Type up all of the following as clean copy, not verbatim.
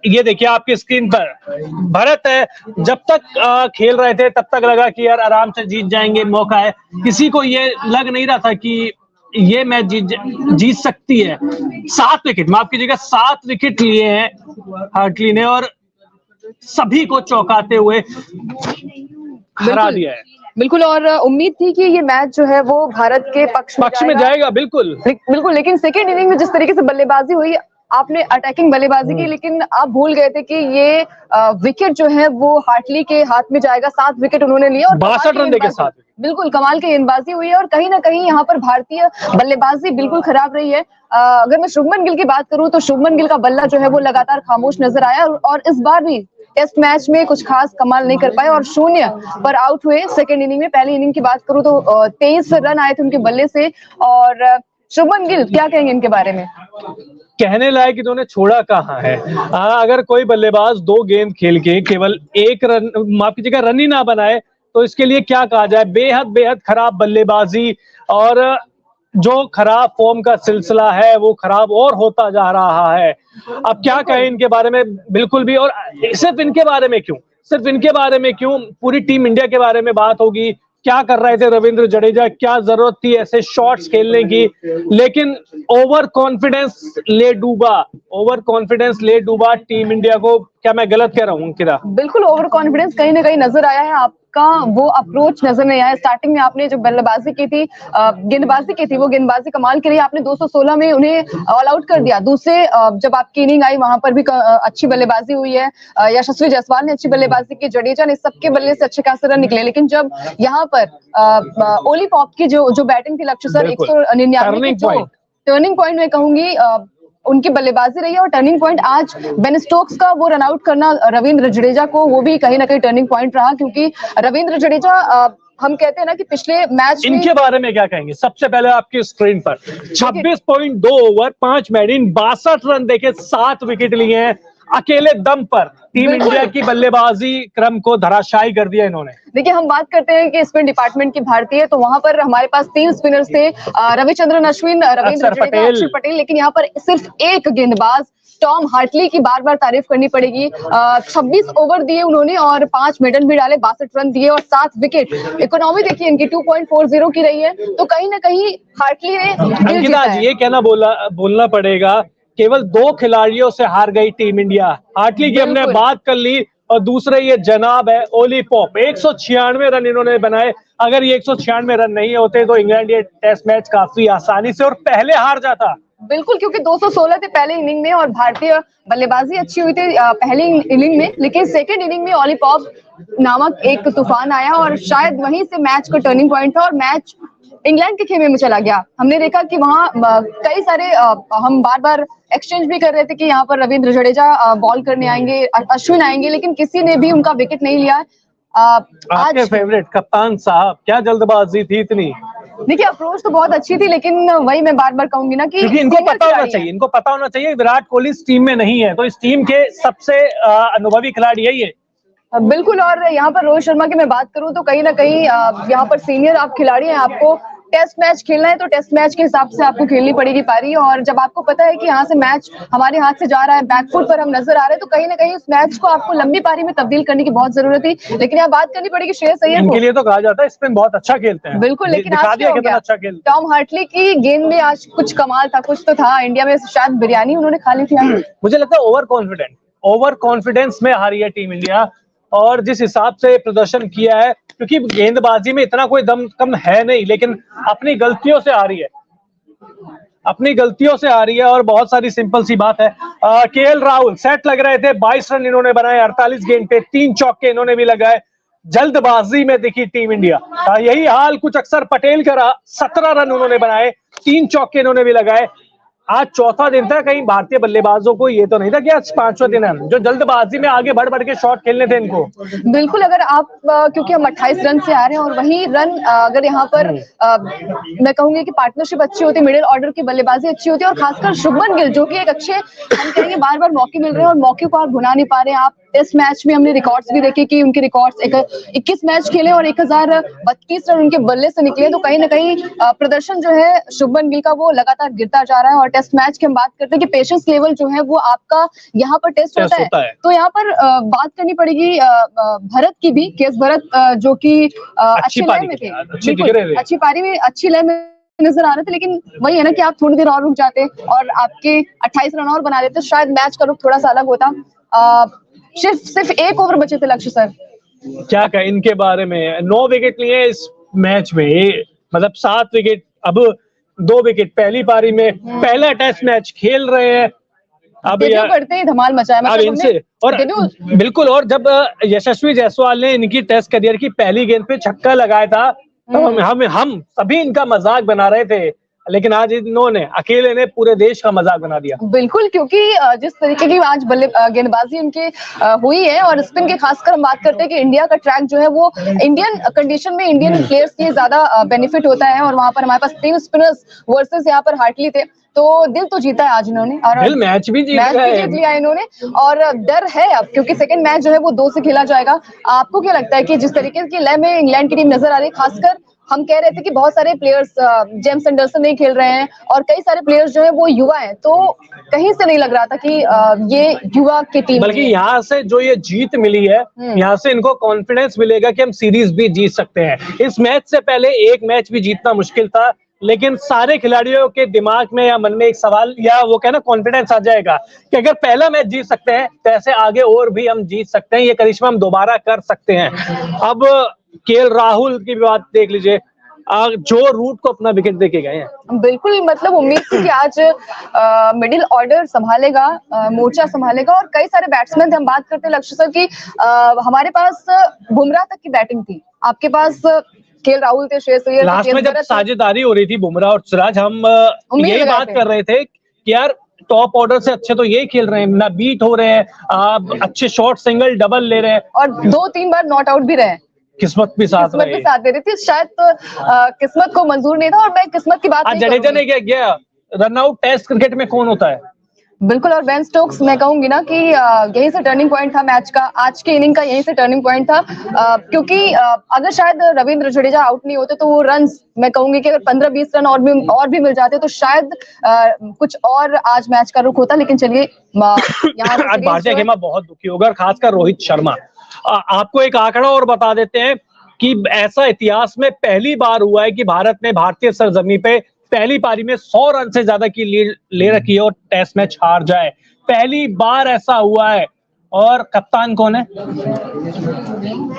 ये देखिए आपकी स्क्रीन पर भरत है, जब तक खेल रहे थे तब तक लगा कि यार आराम से जीत जाएंगे, मौका है। किसी को ये लग नहीं रहा था कि ये मैच जीत सकती है। 7 विकेट, माफ कीजिएगा, 7 विकेट लिए हैं हार्टली ने और सभी को चौंकाते हुए हरा दिया है। बिल्कुल, और उम्मीद थी कि ये मैच जो है वो भारत के पक्ष में जाएगा। बिल्कुल, लेकिन सेकेंड इनिंग में जिस तरीके से बल्लेबाजी हुई, आपने अटैकिंग बल्लेबाजी की, लेकिन आप भूल गए थे कि ये विकेट जो है वो हार्टली के हाथ में जाएगा। 7 विकेट उन्होंने लिए और 62 रन देके 7। बिल्कुल कमाल की गेंदबाजी हुई है और कहीं ना कहीं यहाँ पर भारतीय बल्लेबाजी बिल्कुल खराब रही है। अगर मैं शुभमन गिल की बात करूं तो शुभमन गिल का बल्ला जो है वो लगातार खामोश नजर आया और इस बार भी टेस्ट मैच में कुछ खास कमाल नहीं कर पाए और 0 पर आउट हुए सेकेंड इनिंग में। पहली इनिंग की बात करूं तो 23 रन आए थे उनके बल्ले से। और शुभमन गिल क्या कहेंगे इनके बारे में? कहने लायक इन्होंने छोड़ा कहाँ है। अगर कोई बल्लेबाज 2 गेंद खेल के केवल 1 रन, माफ कीजिएगा, रन ही ना बनाए तो इसके लिए क्या कहा जाए। बेहद खराब बल्लेबाजी और जो खराब फॉर्म का सिलसिला है वो खराब और होता जा रहा है। अब क्या कहें इनके बारे में, बिल्कुल भी। और सिर्फ इनके बारे में क्यों, पूरी टीम इंडिया के बारे में बात होगी। क्या कर रहे थे रविंद्र जडेजा, क्या जरूरत थी ऐसे शॉट्स खेलने की, लेकिन ओवर कॉन्फिडेंस ले डूबा टीम इंडिया को। क्या मैं गलत कह रहा हूँ अंकिता? बिल्कुल ओवर कॉन्फिडेंस कहीं ना कहीं नजर आया है, आपका वो अप्रोच नजर नहीं आया। स्टार्टिंग में आपने जो बल्लेबाजी की थी, गेंदबाजी की थी, वो गेंदबाजी कमाल की रही। आपने 216 में उन्हें ऑल आउट कर दिया। दूसरे जब आपकी इनिंग आई वहां पर भी अच्छी बल्लेबाजी हुई है। यशस्वी जायसवाल ने अच्छी बल्लेबाजी की, जडेजा ने, सबके बल्ले से अच्छे खासे रन निकले। लेकिन जब यहाँ पर ओली पॉप की जो बैटिंग थी लक्ष्य सर, 199 जो टर्निंग पॉइंट में कहूंगी उनकी बल्लेबाजी रही है। और टर्निंग पॉइंट आज बेन स्टोक्स का वो रन आउट करना रविंद्र जडेजा को, वो भी कहीं ना कहीं टर्निंग पॉइंट रहा, क्योंकि रविंद्र जडेजा हम कहते हैं ना कि पिछले मैच इनके बारे में क्या कहेंगे? सबसे पहले आपकी स्क्रीन पर 26.2 ओवर 5 मेडिन 62 रन देके 7 विकेट लिए हैं। अकेले दम पर टीम इंडिया की बल्लेबाजी क्रम को धराशायी कर दिया इन्होंने। देखिए, हम बात करते हैं कि स्पिन डिपार्टमेंट की भारतीय, तो वहां पर हमारे पास 3 स्पिनर्स थे, रविचंद्रन अश्विन, रविंद्र जडेजा, अक्षर पटेल। लेकिन यहाँ पर सिर्फ एक गेंदबाज टॉम हार्टली की बार बार तारीफ करनी पड़ेगी। 26 ओवर दिए उन्होंने और 5 मेडन भी डाले, 62 रन दिए और 7 विकेट। इकोनॉमी देखिए इनकी 2.40 की रही है। तो कहीं ना कहीं हार्टली ने ये कहना बोलना पड़ेगा, केवल 2 खिलाड़ियों से हार गई टीम इंडिया। हार्टली की हमने बात कर ली और दूसरे ये जनाब है ओली पॉप, 196 रन इन्होंने बनाए। अगर ये 196 रन नहीं होते तो इंग्लैंड ये टेस्ट मैच काफी आसानी से और पहले हार जाता। बिल्कुल, क्योंकि 216 थे पहले इनिंग में और भारतीय बल्लेबाजी अच्छी हुई थी पहली इनिंग में। लेकिन सेकेंड इनिंग में ओली पॉप नामक एक तूफान आया और शायद वहीं से मैच का टर्निंग पॉइंट था और मैच इंग्लैंड के खेमे में चला गया। हमने देखा कि वहां कई सारे हम बार बार एक्सचेंज भी कर रहे थे कि यहाँ पर रविंद्र जडेजा बॉल करने आएंगे, अश्विन आएंगे, लेकिन किसी ने भी उनका विकेट नहीं लिया। आपके फेवरेट कप्तान साहब, क्या जल्दबाजी थी इतनी? देखिए, अप्रोच तो बहुत अच्छी थी, लेकिन वही मैं बार बार कहूंगी ना कि इनको पता होना चाहिए विराट कोहली इस टीम में नहीं है, तो इस टीम के सबसे अनुभवी खिलाड़ी है ये। बिल्कुल, और यहाँ पर रोहित शर्मा की मैं बात करूं तो कहीं ना कहीं यहाँ पर सीनियर आप खिलाड़ी हैं, आपको टेस्ट मैच खेलना है तो टेस्ट मैच के हिसाब से आपको खेलनी पड़ेगी पारी। और जब आपको पता है कि यहाँ से मैच हमारे हाथ से जा रहा है, बैकफुट पर हम नजर आ रहे हैं, तो कहीं ना कहीं उस मैच को आपको लंबी पारी में तब्दील करने की बहुत जरूरत थी। लेकिन यहाँ बात करनी पड़ेगी श्रेयस अय्यर इनके लिए तो कहा जाता है स्पिन बहुत अच्छा खेलते हैं। बिल्कुल, लेकिन आज क्या हो गया? अच्छा खेलते टॉम हार्टली की गेंद में आज कुछ कमाल था, कुछ तो था। इंडिया में शायद बिरयानी उन्होंने खा ली थी। मुझे लगता है ओवर कॉन्फिडेंस में हारी है टीम इंडिया। और जिस हिसाब से प्रदर्शन किया है, क्योंकि गेंदबाजी में इतना कोई दम कम है नहीं, लेकिन अपनी गलतियों से आ रही है और बहुत सारी सिंपल सी बात है। केएल राहुल सेट लग रहे थे, 22 रन इन्होंने बनाए 48 गेंद पे, 3 चौके इन्होंने भी लगाए। जल्दबाजी में दिखी टीम इंडिया, यही हाल कुछ अक्षर पटेल का रहा, 17 रन उन्होंने बनाए, 3 चौके इन्होंने भी लगाए। आज चौथा दिन था, कहीं भारतीय बल्लेबाजों को ये तो नहीं था कि आज 5वां दिन है जो जल्दबाजी में आगे बढ़ के शॉट खेलने थे इनको। बिल्कुल, अगर आप क्योंकि हम 28 रन से आ रहे हैं और वही रन अगर यहाँ पर मैं कहूंगी कि पार्टनरशिप अच्छी होती, मिडिल ऑर्डर की बल्लेबाजी अच्छी होती है और खासकर शुभमन गिल जो कि एक अच्छे, हम कहेंगे बार बार मौके मिल रहे हैं और मौके को आप भुना नहीं पा रहे हैं। आप टेस्ट मैच में हमने रिकॉर्ड्स भी देखे कि उनके रिकॉर्ड्स 21 मैच खेले और 1032 रन उनके बल्ले से निकले। तो कहीं ना कहीं प्रदर्शन जो है शुभमन गिल का वो लगातार गिरता जा रहा है। और टेस्ट मैच की हम बात करते हैं कि पेशेंस लेवल जो है वो आपका यहाँ पर टेस्ट होता है। तो यहाँ पर बात करनी पड़ेगी भरत की भी, केएस भरत जो कि अच्छी लय में थे, अच्छी पारी में अच्छी लय में नजर आ रहे थे। लेकिन वही है ना कि आप थोड़ी देर और रुक जाते और आपके 28 रन और बना देते तो शायद मैच का रुख थोड़ा सा अलग होता। सिर्फ एक ओवर बचे थे लक्ष्य सर। क्या कहें इनके बारे में, 9 विकेट लिए इस मैच में, मतलब 7 विकेट, अब 2 विकेट पहली पारी में, पहला टेस्ट मैच खेल रहे हैं। अब करते ही धमाल मचाया मतलब इनसे और बिल्कुल। और जब यशस्वी जायसवाल ने इनकी टेस्ट करियर की पहली गेंद पे छक्का लगाया था तो हम सभी इनका मजाक बना रहे थे, लेकिन आज इन्होंने अकेले ने पूरे देश का मजाक बना दिया। बिल्कुल, क्योंकि जिस तरीके की आज गेंदबाजी उनकी हुई है और स्पिन के खासकर हम बात करते हैं कि इंडिया का ट्रैक जो है वो इंडियन कंडीशन में इंडियन प्लेयर्स के ज्यादा बेनिफिट होता है। और वहां पर हमारे पास 3 स्पिनर्स वर्सेस यहाँ पर हार्टली थे, तो दिल तो जीता है आज इन्होंने और मैच भी जीत लिया इन्होंने। और डर है अब क्योंकि सेकंड मैच जो है वो 2 से खेला जाएगा। आपको क्या लगता है कि जिस तरीके की लय में इंग्लैंड की टीम नजर आ रही है, खासकर हम कह रहे थे कि बहुत सारे प्लेयर्स जेम्स एंडरसन नहीं खेल रहे हैं और कई सारे प्लेयर्स जो है वो युवा हैं, तो कहीं से नहीं लग रहा था कि ये युवा की टीम, बल्कि यहाँ से जो ये जीत मिली है यहाँ से इनको कॉन्फिडेंस मिलेगा कि हम सीरीज भी जीत सकते हैं। इस मैच से पहले एक मैच भी जीतना मुश्किल था, लेकिन सारे खिलाड़ियों के दिमाग में या मन में एक सवाल या वो कहना कॉन्फिडेंस आ जाएगा कि अगर पहला मैच जीत सकते हैं तो ऐसे आगे और भी हम जीत सकते हैं, ये करिश्मा हम दोबारा कर सकते हैं। अब केएल राहुल की बात देख लीजिए, जो रूट को अपना विकेट देके गए हैं। बिल्कुल, मतलब उम्मीद थी कि आज मिडिल ऑर्डर संभालेगा, मोर्चा संभालेगा और कई सारे बैट्समैन थे। हम बात करते लक्ष्य सर की हमारे पास बुमराह तक की बैटिंग थी, आपके पास केएल राहुल थे, श्रेयस अय्यर, लास्ट में जब साझेदारी हो रही थी बुमराह और सिराज, हम यही बात कर रहे थे कि यार टॉप ऑर्डर से अच्छे तो ये खेल रहे हैं, ना बीट हो रहे हैं, अच्छे शॉट सिंगल डबल ले रहे हैं और 2-3 बार नॉट आउट भी रहे। किस्मत भी साथ दे रही थी, शायद तो किस्मत को मंजूर नहीं था। और मैं किस्मत की बात जडेजा ने क्या किया, रन आउट टेस्ट क्रिकेट में कौन होता है। बिल्कुल, और बेन स्टोक्स मैं कहूंगी ना कि यहीं से टर्निंग पॉइंट था मैच का, आज के इनिंग का यहीं से टर्निंग पॉइंट था। क्योंकि अगर शायद रविंद्र जडेजा आउट नहीं होते तो वो रन्स मैं कहूंगी कि अगर 15-20 रन और भी मिल जाते तो शायद कुछ और आज मैच का रुख होता। लेकिन चलिए आज भारतीय खेमा बहुत दुखी होगा, खासकर रोहित शर्मा। आपको एक आंकड़ा और बता देते हैं कि ऐसा इतिहास में पहली बार हुआ है कि भारत ने भारतीय सरजमी पे पहली पारी में 100 रन से ज्यादा की लीड ले रखी है और टेस्ट मैच हार जाए, पहली बार ऐसा हुआ है। और कप्तान कौन है?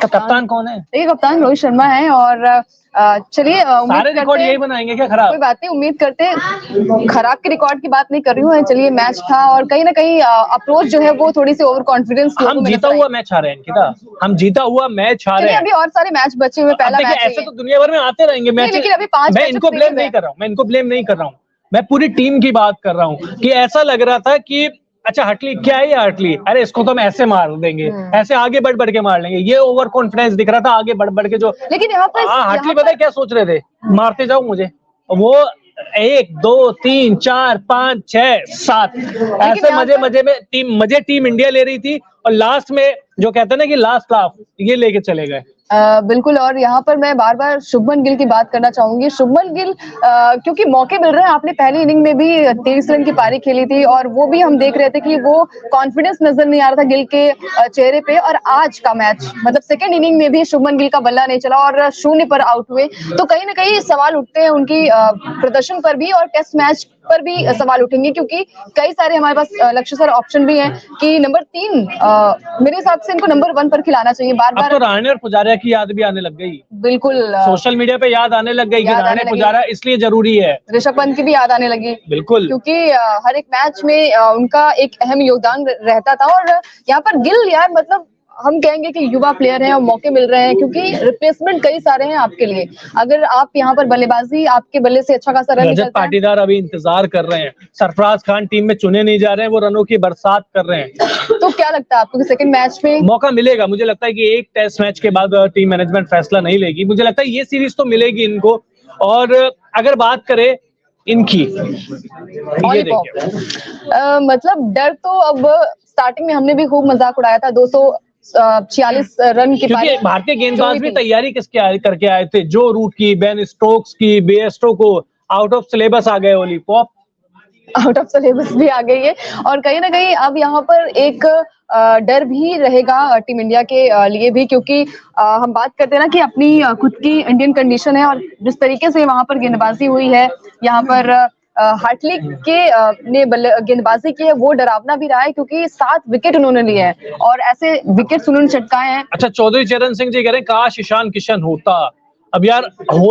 कप्तान कौन है? देखिए, कप्तान रोहित शर्मा है। और चलिए सारे रिकॉर्ड यही बनाएंगे क्या खराब? कोई बात नहीं, उम्मीद करते हैं। खराब के रिकॉर्ड की बात नहीं कर रही हूँ। चलिए, मैच था और कहीं ना कहीं अप्रोच जो है वो थोड़ी सी ओवर कॉन्फिडेंस, हम जीता हुआ मैच हारे हैं अंकिता, हम जीता हुआ मैच हारे हैं। अभी और सारे मैच बचे हुए, पहला मैच ऐसे तो दुनिया भर में आते रहेंगे मैच, लेकिन अभी 5 मैं इनको ब्लेम नहीं कर रहा हूँ, मैं पूरी टीम की बात कर रहा हूँ कि ऐसा लग रहा था कि अच्छा हटली क्या है, हटली अरे इसको तो हम ऐसे मार देंगे, ऐसे आगे बढ़ के मार लेंगे, ये ओवर कॉन्फिडेंस दिख रहा था आगे बढ़ के जो। लेकिन यहाँ पर हटली पता है क्या सोच रहे थे, मारते जाओ मुझे, वो 1 2 3 4 5 6 7 ऐसे मजे टीम इंडिया ले रही थी और लास्ट में जो कहते हैं ना कि लास्ट लाफ ये लेके चले गए। बिल्कुल, और यहाँ पर मैं बार बार शुभमन गिल की बात करना चाहूंगी। शुभमन गिल क्योंकि मौके मिल रहे हैं, आपने पहली इनिंग में भी 23 रन की पारी खेली थी और वो भी हम देख रहे थे कि वो कॉन्फिडेंस नजर नहीं आ रहा था गिल के चेहरे पे। और आज का मैच मतलब सेकंड इनिंग में भी शुभमन गिल का बल्ला नहीं चला और 0 पर आउट हुए, तो कहीं ना कहीं सवाल उठते हैं उनकी प्रदर्शन पर भी और टेस्ट मैच पर भी सवाल उठेंगे, क्योंकि कई सारे हमारे पास लक्ष्य सर ऑप्शन भी हैं कि नंबर 3 मेरे हिसाब से इनको नंबर 1 पर खिलाना चाहिए। बार-बार तो राणे और पुजारा की याद भी आने लग गई, बिल्कुल सोशल मीडिया पे याद आने लग गई कि राणे पुजारा इसलिए जरूरी है। ऋषभ पंत की भी याद आने लगी, बिल्कुल, क्योंकि हर एक मैच में उनका एक अहम योगदान रहता था। और यहाँ पर गिल यार मतलब हम कहेंगे कि युवा प्लेयर हैं और मौके मिल रहे हैं, क्योंकि रिप्लेसमेंट कई सारे हैं आपके लिए। अगर आप यहाँ पर बल्लेबाजी आपके बल्ले से अच्छा खासा रन रजत पाटीदार अभी इंतजार कर रहे हैं, सरफराज खान टीम में चुने नहीं जा रहे हैं, वो रनों की बरसात कर रहे हैं। तो क्या लगता है आपको कि सेकंड मैच में मौका मिलेगा? मुझे लगता है कि एक टेस्ट मैच के बाद टीम मैनेजमेंट फैसला नहीं लेगी, मुझे लगता है ये सीरीज तो मिलेगी इनको। और अगर बात करें इनकी। ये लॉलीपॉप। देखिए मतलब डर तो अब स्टार्टिंग में हमने भी खूब मजाक उड़ाया था 246 रन की क्योंकि पारी भारतीय जो गेंदबाज हुई भी थी। तैयारी करके आए थे, जो रूट की, बेन स्टोक्स की, बेयस्टो को आउट ऑफ सिलेबस आ गए Ollie Pope. Out of syllabus भी आ गई है और कहीं ना कहीं अब यहाँ पर एक डर भी रहेगा टीम इंडिया के लिए भी, क्योंकि हम बात करते हैं ना कि अपनी खुद की इंडियन कंडीशन है और जिस तरीके से वहां पर गेंदबाजी हुई है, यहाँ पर हार्टली के ने गेंदबाजी की है, वो डरावना भी रहा है क्योंकि 7 विकेट उन्होंने लिए हैं और ऐसे विकेट उन्होंने चटकाए हैं। अच्छा, चौधरी चरण सिंह जी कह रहे हैं काश ईशान किशन होता। अब यार हो